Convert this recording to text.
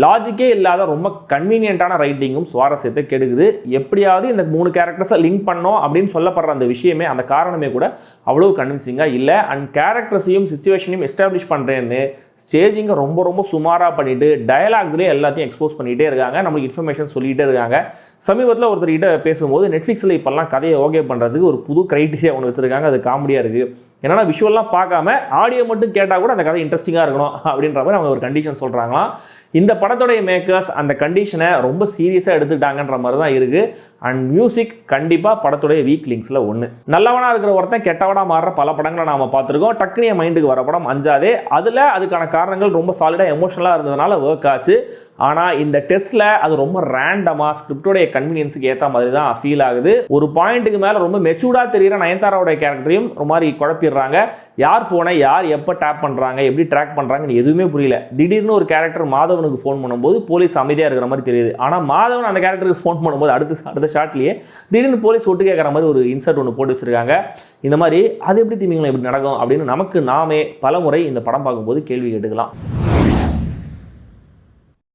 லாஜிக்கே இல்லாத ரொம்ப கன்வீனியன்ட்டான ரைட்டிங்கும் சுவாரஸ்யத்தை கெடுக்குது. எப்படியாவது இந்த 3 கேரக்டர்ஸை லிங்க் பண்ணோம் அப்படின்னு சொல்லப்படுற அந்த விஷயமே, அந்த காரணமே கூட அவ்வளோ கன்வின்சிங்காக இல்லை. அண்ட் கேரக்டர்ஸையும் சுச்சுவேஷனையும் எஸ்டாப்ளிஷ் பண்ணுறேன்னு ஸ்டேஜிங்கை ரொம்ப ரொம்ப சுமாராக பண்ணிவிட்டு டயலாக்ஸ்லேயே எல்லாத்தையும் எக்ஸ்போஸ் பண்ணிகிட்டே இருக்காங்க, நம்மளுக்கு இன்ஃபர்மேஷன் சொல்லிகிட்டே இருக்காங்க. சமீபத்தில் ஒருத்தர்கிட்ட பேசும்போது நெட்ஃப்ளிக்ஸில் இப்போல்லாம் கதையை ஓகே பண்ணுறதுக்கு ஒரு புது க்ரைட்டீரியா ஒன்று வச்சுருக்காங்க. அது காமெடியாக இருக்குது. என்னன்னா விஷுவல்லாம் பார்க்காம ஆடியோ மட்டும் கேட்டால் கூட அந்த கதை இன்ட்ரெஸ்டிங்காக இருக்கணும் அப்படின்ற மாதிரி அவங்க ஒரு கண்டிஷன் சொல்கிறாங்களாம். இந்த படத்துடைய மேக்கர்ஸ் அந்த கண்டிஷனை ரொம்ப சீரியஸாக எடுத்துக்கிட்டாங்கன்ற மாதிரி தான் இருக்குது. அண்ட் மியூசிக் கண்டிப்பாக படத்துடைய வீக் லிங்க்ஸில் ஒன்று. நல்லவனாக இருக்கிற ஒருத்தன் கெட்டவனாக மாறுற பல படங்களை நாம் பார்த்துருக்கோம். டக்குனு என் மைண்டுக்கு வர படம் அஞ்சாதே. அதில் அதுக்கான காரணங்கள் ரொம்ப சாலிடாக எமோஷனலாக இருந்ததுனால ஒர்க் ஆச்சு. ஆனால் இந்த டெஸ்ட்டில் அது ரொம்ப ரேண்டமாக ஸ்கிரிப்டோடைய கன்வீனியன்ஸுக்கு ஏற்ற மாதிரி தான் ஃபீல் ஆகுது. ஒரு பாயிண்ட்டுக்கு மேலே ரொம்ப மெச்சூர்டாக தெரிகிற நயன்தாராவோடைய கேரக்டரையும் ஒரு மாதிரி குழப்பிடுறாங்க. யார் ஃபோனை யார் எப்போ டேப் பண்ணுறாங்க, எப்படி ட்ராக் பண்ணுறாங்கன்னு எதுவுமே புரியல. திடீர்னு ஒரு கேரக்டர் மாதவனுக்கு ஃபோன் பண்ணும்போது போலீஸ் அமைதியாக இருக்கிற மாதிரி தெரியுது. ஆனால் மாதவன் அந்த கேரக்டருக்கு ஃபோன் பண்ணும்போது அடுத்த ஷாட்லேயே திடீர்னு போலீஸ் ஒட்டு கேட்குற மாதிரி ஒரு இன்சர்ட் ஒன்று போட்டு வச்சுருக்காங்க. இந்த மாதிரி அது எப்படி திமிங்கலம் எப்படி நடக்கும் அப்படின்னு நமக்கு நாமே பல முறை இந்த படம் பார்க்கும்போது கேள்வி கேட்டுக்கலாம்.